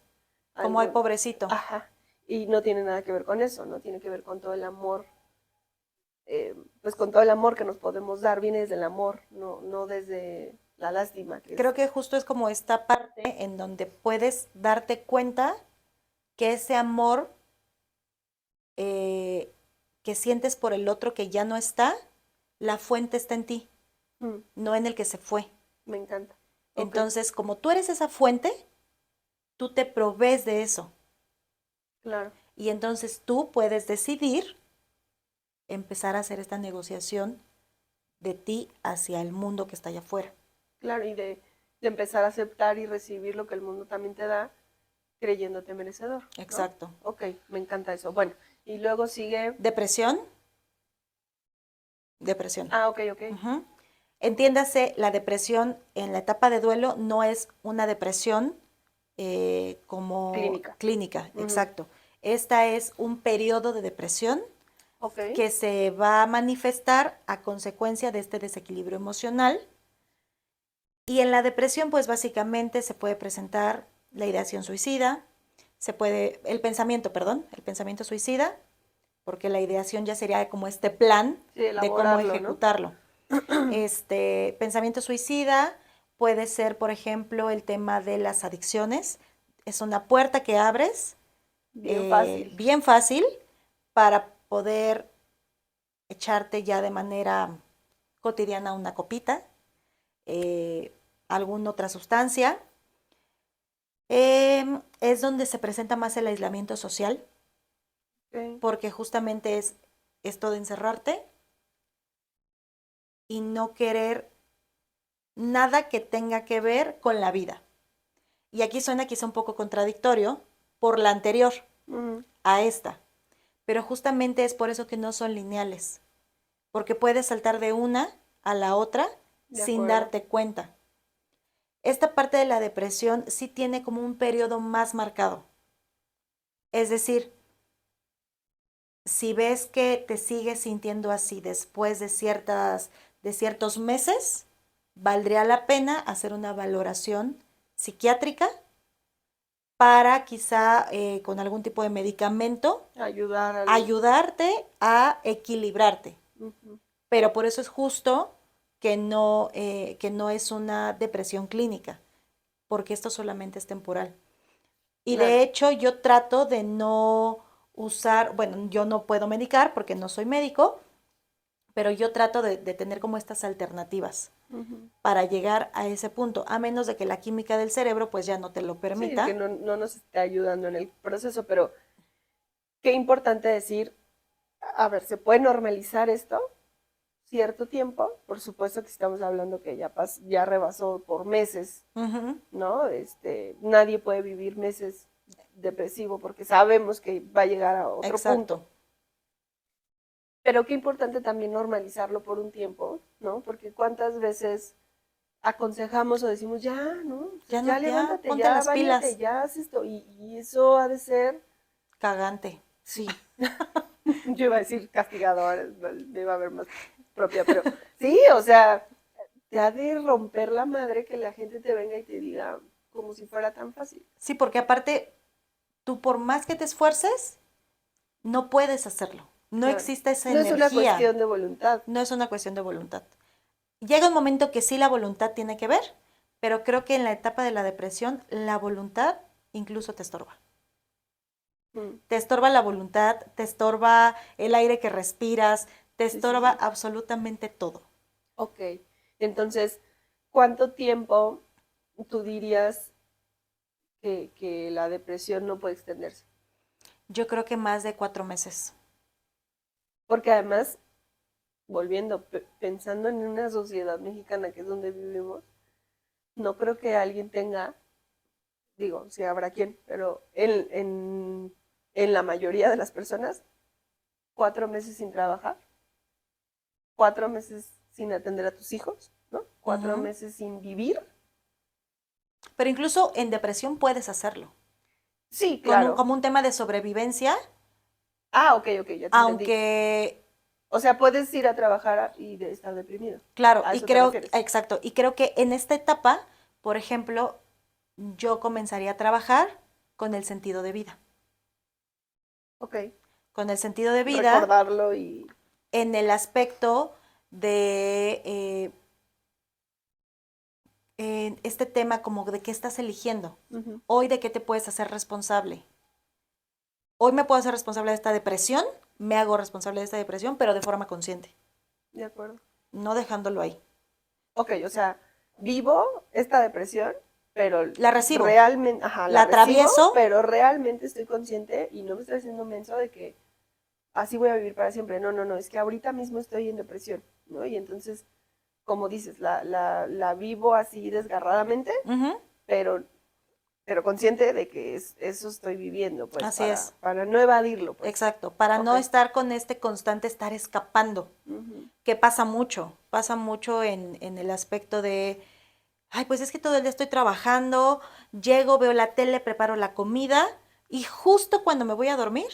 Como hay Algo, pobrecito. ajá. Y no tiene nada que ver con eso, no tiene que ver con todo el amor, pues con todo el amor que nos podemos dar, viene desde el amor, no desde la lástima, que Creo es, que justo es como esta parte en donde puedes darte cuenta que ese amor eh, que sientes por el otro que ya no está, la fuente está en ti, mm, no en el que se fue. me encanta. Ok, Entonces, como tú eres esa fuente, tú te provees de eso. claro, Y entonces tú puedes decidir empezar a hacer esta negociación de ti hacia el mundo que está allá afuera. claro, y de empezar a aceptar y recibir lo que el mundo también te da, creyéndote merecedor, ¿no? Exacto. Ok, me encanta eso. Bueno, y luego sigue, Depresión, depresión. ah, ok, ok, Ujú. Entiéndase, la depresión en la etapa de duelo no es una depresión como clínica. clínica, Ujú. exacto. Esta es un periodo de depresión Ok, que se va a manifestar a consecuencia de este desequilibrio emocional. Y en la depresión, pues básicamente se puede presentar la ideación suicida, el pensamiento suicida, porque la ideación ya sería como este plan sí, de cómo elaborarlo, ¿no? ejecutarlo. Pensamiento suicida puede ser, por ejemplo, el tema de las adicciones. Es una puerta que abres Bien fácil. bien fácil para poder echarte ya de manera cotidiana una copita, alguna otra sustancia. Es donde se presenta más el aislamiento social, Ok, porque justamente es esto de encerrarte y no querer nada que tenga que ver con la vida. Y aquí suena quizá un poco contradictorio por la anterior ujú, a esta, pero justamente es por eso que no son lineales, porque puedes saltar de una a la otra de sin acuerdo. darte cuenta. Esta parte de la depresión sí tiene como un periodo más marcado. Es decir, Si ves que te sigues sintiendo así después de ciertos meses, valdría la pena hacer una valoración psiquiátrica para quizá con algún tipo de medicamento Ayudar al... ayudarte a equilibrarte. Ujú. Pero por eso es justo que no es una depresión clínica, porque esto solamente es temporal. Y Claro. de hecho yo trato de no usar, bueno, yo no puedo medicar porque no soy médico, pero yo trato de tener como estas alternativas Ujú. para llegar a ese punto, a menos de que la química del cerebro pues ya no te lo Sí, que permita. no nos esté ayudando en el proceso, pero qué importante decir, a ver, ¿se puede normalizar esto? Cierto tiempo, por supuesto que estamos hablando que ya rebasó por meses, Ujú, ¿no? Nadie puede vivir meses depresivo porque sabemos que va a llegar a otro punto. exacto. Pero qué importante también normalizarlo por un tiempo, ¿no? Porque cuántas veces aconsejamos o decimos, ya, ¿no? O sea, Ya ya no, ya, levántate, ponte ya las báñate, pilas. ya haz esto. Y eso ha de ser, Cagante. sí, yo iba a decir castigador, me iba a ver más propia, pero sí, o sea, te ha de romper la madre que la gente te venga y te diga como si fuera tan fácil. Sí, porque aparte, tú por más que te esfuerces, no puedes hacerlo. No Claro. existe esa No es una energía. cuestión de voluntad. No es una cuestión de voluntad. Llega un momento que sí la voluntad tiene que ver, pero creo que en la etapa de la depresión la voluntad incluso te estorba. Mm, Te estorba la voluntad, te estorba el aire que respiras, te sí, sí, estorba sí. absolutamente todo. Ok. Entonces, ¿cuánto tiempo tú dirías que la depresión no puede extenderse? Yo creo que más de 4 meses. Porque además, volviendo, pensando en una sociedad mexicana que es donde vivimos, no creo que alguien tenga, digo, sí habrá quien, pero en la mayoría de las personas, 4 meses sin trabajar, 4 meses sin atender a tus hijos, ¿no? Cuatro Ujú. meses sin vivir. Pero incluso en depresión puedes hacerlo. Sí, claro. Como un tema de sobrevivencia, Ah, ok, ok, ya te entendí. aunque, O sea, puedes ir a trabajar y estar deprimido. claro, A y eso te creo, refieres. exacto, y creo que en esta etapa, por ejemplo, yo comenzaría a trabajar con el sentido de vida. Ok. Con el sentido de vida Recordarlo y... en el aspecto de este tema como de qué estás eligiendo. Ujú, Hoy de qué te puedes hacer responsable. Hoy me puedo hacer responsable de esta depresión, me hago responsable de esta depresión, pero de forma consciente, de acuerdo. no dejándolo ahí. Ok, o sea, vivo esta depresión, pero La recibo, realmente, ajá, la la recibo, atravieso, pero realmente estoy consciente y no me estoy haciendo menso de que así voy a vivir para siempre. No, no, no, es que ahorita mismo estoy en depresión, ¿no? Y entonces, como dices, la vivo así desgarradamente, ujú, pero, pero consciente de que eso estoy viviendo, pues, así es, para no evadirlo, pues. exacto, para Ok. no estar con este constante estar escapando, Ujú. que pasa mucho en el aspecto de, ay, pues es que todo el día estoy trabajando, llego, veo la tele, preparo la comida y justo cuando me voy a dormir,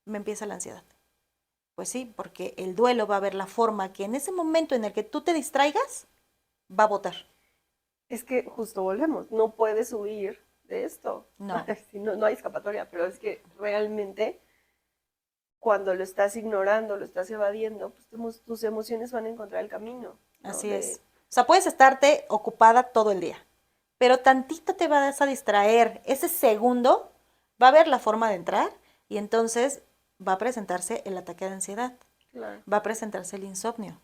me empieza la ansiedad. Pues sí, porque el duelo va a ver la forma que en ese momento en el que tú te distraigas, va a votar. Es que justo volvemos, no puedes huir de esto. No, Si no, no hay escapatoria, pero es que realmente cuando lo estás ignorando, lo estás evadiendo, pues tus emociones van a encontrar el camino, ¿no? así es. O sea, puedes estarte ocupada todo el día, pero tantito te vas a distraer. Ese segundo va a ver la forma de entrar y entonces va a presentarse el ataque de ansiedad, Claro, va a presentarse el insomnio,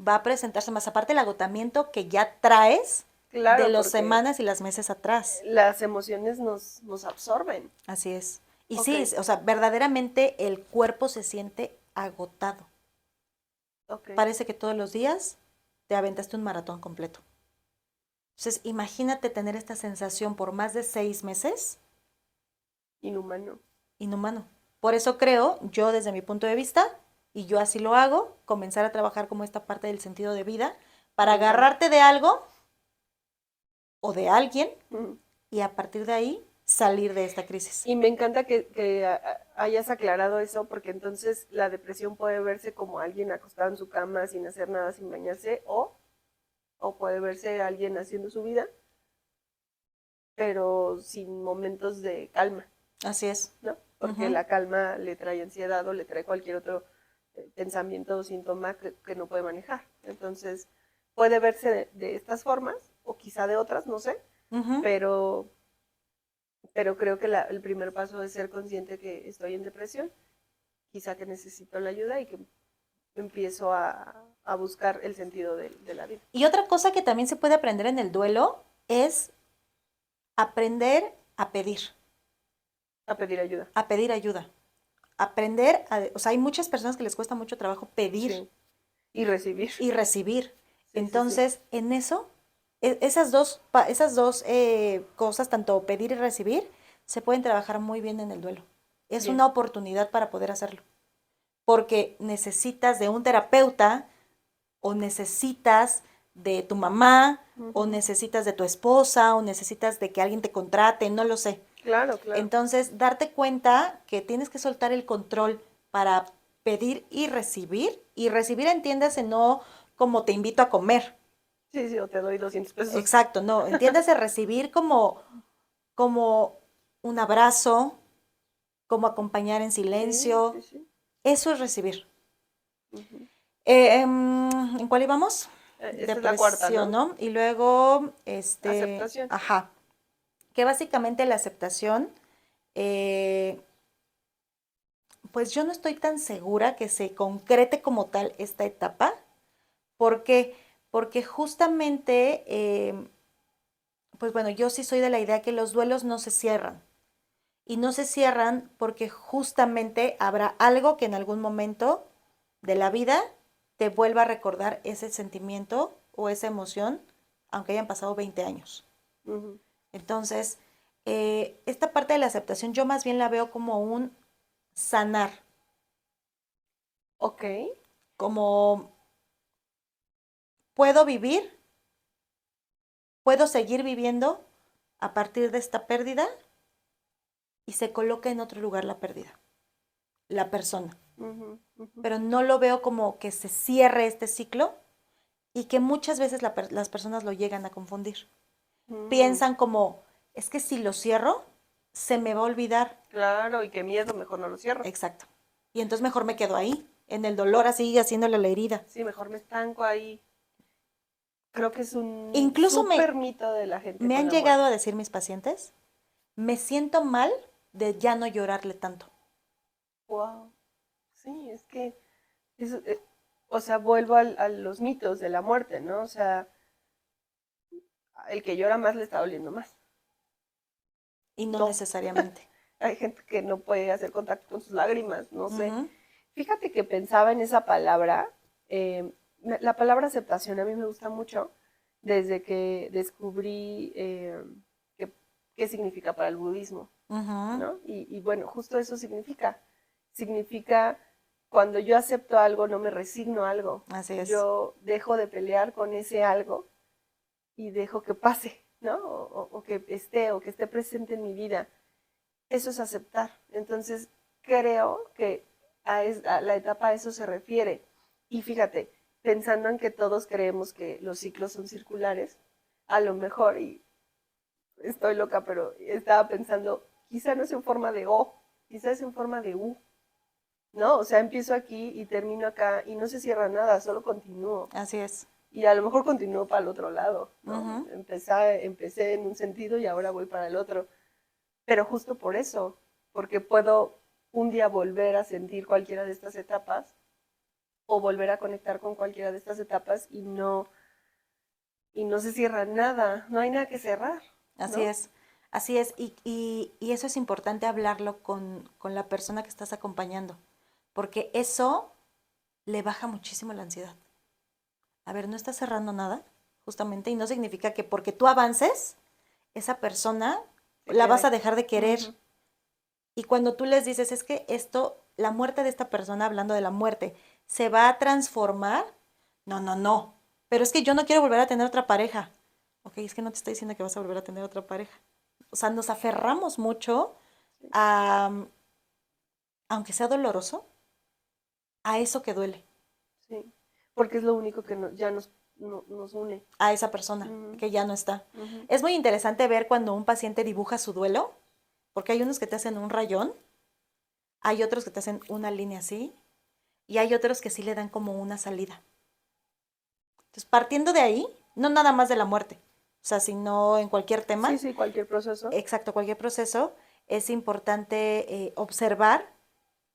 va a presentarse más aparte el agotamiento que ya traes de claro, las porque semanas y las meses atrás. las emociones nos absorben. Así es. Y Ok, sí, o sea, verdaderamente el cuerpo se siente agotado. ok, Parece que todos los días te aventaste un maratón completo. Entonces, imagínate tener esta sensación por más de 6 meses, inhumano. inhumano. Por eso creo, yo desde mi punto de vista, y yo así lo hago, comenzar a trabajar como esta parte del sentido de vida, para Me encanta. agarrarte de algo o de alguien Ujú. y a partir de ahí salir de esta crisis. Y me encanta que hayas aclarado eso, porque entonces la depresión puede verse como alguien acostado en su cama sin hacer nada, sin bañarse, o puede verse alguien haciendo su vida, pero sin momentos de calma, Así es. ¿no? Porque la calma le trae ansiedad o le trae cualquier otro pensamiento o síntoma que no puede manejar. Entonces, puede verse de estas formas, o quizá de otras, no sé, Ujú. pero creo que el primer paso es ser consciente que estoy en depresión, quizá que necesito la ayuda y que empiezo a buscar el sentido de la vida. Y otra cosa que también se puede aprender en el duelo es aprender a pedir, A pedir ayuda. a pedir ayuda. Aprender o sea, hay muchas personas que les cuesta mucho trabajo pedir Sí. Y recibir. y recibir. Sí, Entonces, sí, en eso, esas dos cosas, tanto pedir y recibir, se pueden trabajar muy bien en el duelo. Es bien. una oportunidad para poder hacerlo. Porque necesitas de un terapeuta o necesitas de tu mamá o necesitas de tu esposa o necesitas de que alguien te contrate, no lo sé. Claro, claro. Entonces, darte cuenta que tienes que soltar el control para pedir y recibir entiéndase no como te invito a comer. Sí, sí, o te doy 200 pesos. Exacto, no, entiéndase recibir como un abrazo, como acompañar en Sí, silencio. sí, sí. Eso es recibir. Ujú. ¿En cuál íbamos? Esta es la cuarta, Depresión, ¿no? ¿no? Y luego, Aceptación. ajá, que básicamente la aceptación, eh, pues yo no estoy tan segura que se concrete como tal esta etapa. ¿Por qué? Porque justamente, pues bueno, yo sí soy de la idea que los duelos no se cierran. Y no se cierran porque justamente habrá algo que en algún momento de la vida te vuelva a recordar ese sentimiento o esa emoción, aunque hayan pasado 20 años. Ujú. Entonces, esta parte de la aceptación yo más bien la veo como un sanar, Ok. como puedo vivir, puedo seguir viviendo a partir de esta pérdida y se coloca en otro lugar la pérdida, la persona. Ujú, ujú. Pero no lo veo como que se cierre este ciclo y que muchas veces las personas lo llegan a confundir. Mm, Piensan como, es que si lo cierro, se me va a olvidar. claro, y qué miedo, mejor no lo cierro. Exacto. Y entonces mejor me quedo ahí, en el dolor, así haciéndole la herida. Sí, mejor me estanco ahí. Creo que es un Incluso súper mito de la gente me con han la llegado muerte. a decir mis pacientes, me siento mal de ya no llorarle tanto. Wow. Sí, es que, eso, o sea, vuelvo a los mitos de la muerte, ¿no? O sea, el que llora más le está doliendo más. Y no No, necesariamente. hay gente que no puede hacer contacto con sus lágrimas, no sé. Ujú, Fíjate que pensaba en esa palabra. La palabra aceptación a mí me gusta mucho desde que descubrí qué, qué significa para el budismo, ujú, ¿no? Y bueno, justo eso significa. Significa cuando yo acepto algo, no me resigno a algo. así es. Yo dejo de pelear con ese algo y dejo que pase, ¿no? O que esté presente en mi vida. Eso es aceptar. Entonces, creo que a la etapa a eso se refiere. Y fíjate, pensando en que todos creemos que los ciclos son circulares, a lo mejor, y estoy loca, pero estaba pensando, quizá no es en forma de O, quizá es en forma de U, ¿no? O sea, empiezo aquí y termino acá y no se cierra nada, solo continúo. Así es. Y a lo mejor continúo para el otro lado, ¿no? Ujú, Empecé en un sentido y ahora voy para el otro. Pero justo por eso, porque puedo un día volver a sentir cualquiera de estas etapas o volver a conectar con cualquiera de estas etapas y no se cierra nada, no hay nada que cerrar, así ¿no? es. Así es. Y eso es importante hablarlo con la persona que estás acompañando. Porque eso le baja muchísimo la ansiedad. A ver, no estás cerrando nada, justamente, y no significa que porque tú avances, esa persona Se la vas quede. a dejar de querer. Ujú. Y cuando tú les dices, es que esto, la muerte de esta persona, hablando de la muerte, se va a transformar, no, no, no. Pero es que yo no quiero volver a tener otra pareja. Ok, es que no te estoy diciendo que vas a volver a tener otra pareja. o sea, nos aferramos mucho a, aunque sea doloroso, a eso que duele, Sí, porque es lo único que ya nos une. a esa persona Ujú, que ya no está. ujú. Es muy interesante ver cuando un paciente dibuja su duelo, porque hay unos que te hacen un rayón, hay otros que te hacen una línea así, y hay otros que sí le dan como una salida. Entonces, partiendo de ahí, no nada más de la muerte, o sea, sino en cualquier tema, Sí, sí, cualquier proceso. exacto, cualquier proceso, es importante observar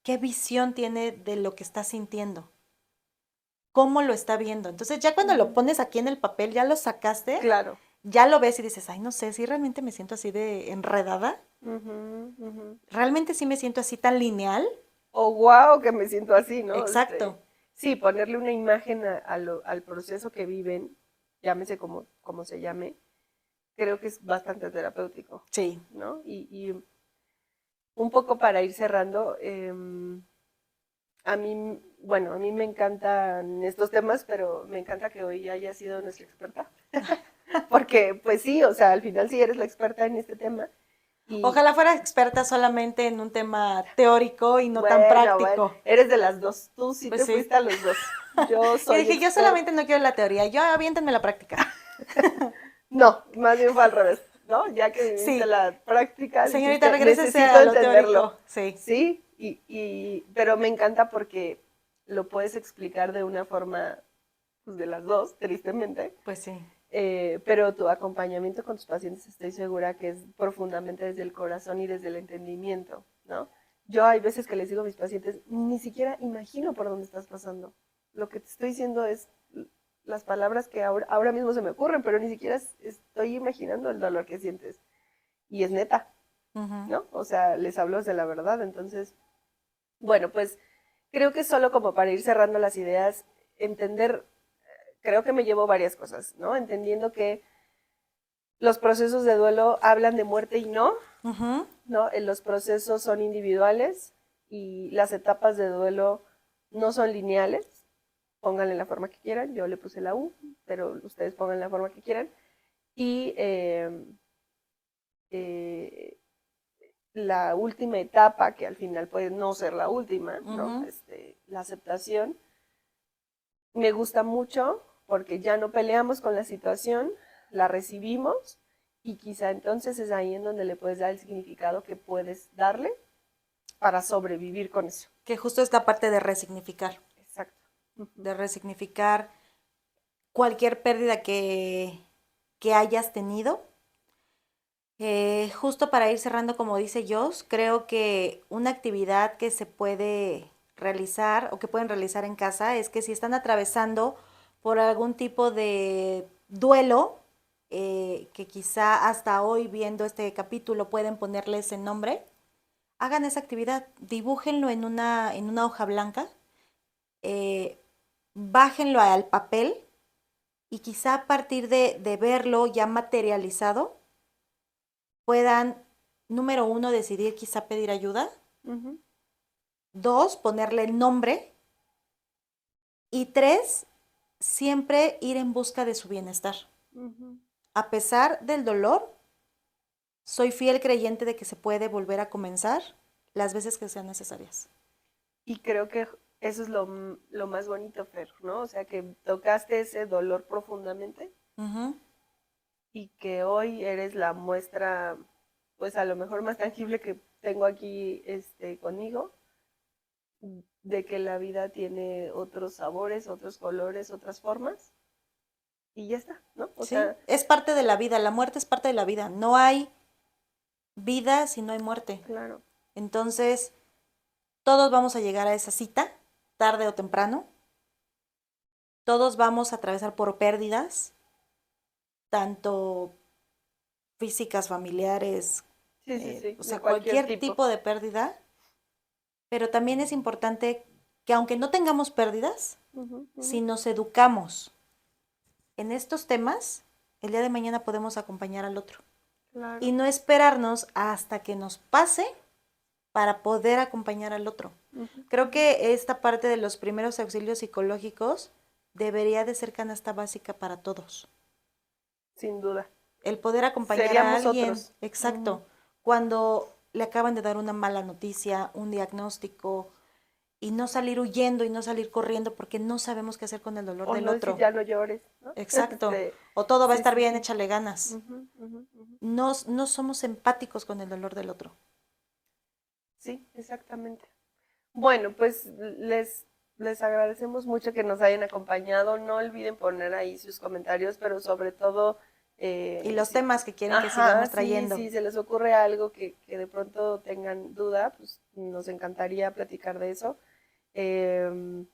qué visión tiene de lo que está sintiendo, cómo lo está viendo. Entonces, ya cuando lo Ujú. pones aquí en el papel, ya lo sacaste, Claro. ya lo ves y dices, ay, no sé, si realmente me siento así de enredada, Ujú, ujú. realmente sí me siento así tan lineal. O wow, que me siento así, ¿no? Exacto, Sí, ponerle una imagen al proceso que viven, llámese como se llame, creo que es bastante terapéutico, sí. ¿no? Y un poco para ir cerrando, a mí, bueno, a mí me encantan estos temas, pero me encanta que hoy haya sido nuestra experta. Porque, pues sí, o sea, al final sí eres la experta en este tema. Y Ojalá fuera experta solamente en un tema teórico y no tan bueno, práctico. eres de las dos. Tú sí Pues te sí. fuiste a los dos. Yo Y soy dije, yo experta. solamente no quiero la teoría, yo aviéntenme la práctica. No, más bien fue al revés, ¿no? Ya que viviste Sí, la práctica, señorita, dijiste, regrésese necesito a lo entenderlo. teórico. Sí. Sí, pero me encanta porque lo puedes explicar de una forma, pues de las dos, tristemente. Pues sí. Pero tu acompañamiento con tus pacientes estoy segura que es profundamente desde el corazón y desde el entendimiento, ¿no? Yo hay veces que les digo a mis pacientes, ni siquiera imagino por dónde estás pasando. Lo que te estoy diciendo es las palabras que ahora mismo se me ocurren, pero ni siquiera estoy imaginando el dolor que sientes. Y es neta, Ujú. ¿no? O sea, les hablo de la verdad. Entonces, bueno, pues creo que solo como para ir cerrando las ideas, entender, creo que me llevo varias cosas, ¿no? Entendiendo que los procesos de duelo hablan de muerte y no, Ujú. ¿no? Los procesos son individuales y las etapas de duelo no son lineales. Pónganle la forma que quieran, yo le puse la U, pero ustedes pongan la forma que quieran. Y eh, la última etapa, que al final puede no ser la última, ¿no? Ujú. La aceptación, me gusta mucho porque ya no peleamos con la situación, la recibimos y quizá entonces es ahí en donde le puedes dar el significado que puedes darle para sobrevivir con eso. Que justo esta parte Exacto. Ujú. de resignificar cualquier pérdida que hayas tenido. Justo para ir cerrando, como dice Jos, creo que una actividad que se puede realizar o que pueden realizar en casa es que si están atravesando por algún tipo de duelo, que quizá hasta hoy viendo este capítulo pueden ponerle ese nombre, hagan esa actividad, dibújenlo en una hoja blanca, eh, bájenlo al papel y quizá a partir de verlo ya materializado, puedan, número uno, decidir quizá pedir ayuda, Ujú. dos, ponerle nombre y tres, siempre ir en busca de su bienestar. Ujú. A pesar del dolor, soy fiel creyente de que se puede volver a comenzar las veces que sean necesarias. Y creo que eso es lo más bonito, Fer, ¿no? O sea, que tocaste ese dolor profundamente Ujú. y que hoy eres la muestra, pues a lo mejor más tangible que tengo aquí conmigo, de que la vida tiene otros sabores, otros colores, otras formas, y ya está, ¿no? O Sí, sea, es parte de la vida, la muerte es parte de la vida. No hay vida si no hay muerte. claro. Entonces, todos vamos a llegar a esa cita, tarde o temprano. Todos vamos a atravesar por pérdidas, tanto físicas, familiares, Sí, sí, sí, o de sea, cualquier cualquier tipo. tipo de pérdida, pero también es importante que aunque no tengamos pérdidas, Ujú, ujú. si nos educamos en estos temas, el día de mañana podemos acompañar al otro y Claro. no esperarnos hasta que nos pase para poder acompañar al otro. Ujú, Creo ujú. que esta parte de los primeros auxilios psicológicos debería de ser canasta básica para todos. Sin duda. El poder acompañar a Seríamos alguien, otros. exacto, cuando le acaban de dar una mala noticia, un diagnóstico, y no salir huyendo y no salir corriendo porque no sabemos qué hacer con el dolor O del no decir, otro. ya no llores, ¿no? Exacto. O todo va a Sí, estar sí, bien, sí. échale ganas. Ujú, ujú, ujú. No somos empáticos con el dolor del otro. Sí, exactamente. Bueno, pues les agradecemos mucho que nos hayan acompañado. No olviden poner ahí sus comentarios, pero sobre todo, Y los temas que quieren que ajá, sigamos sí, trayendo. si se les ocurre algo que de pronto tengan duda, pues nos encantaría platicar de eso. Em,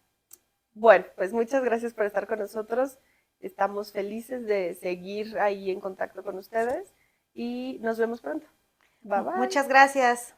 bueno, pues muchas gracias por estar con nosotros. Estamos felices de seguir ahí en contacto con ustedes y nos vemos pronto. Bye bye. Muchas gracias.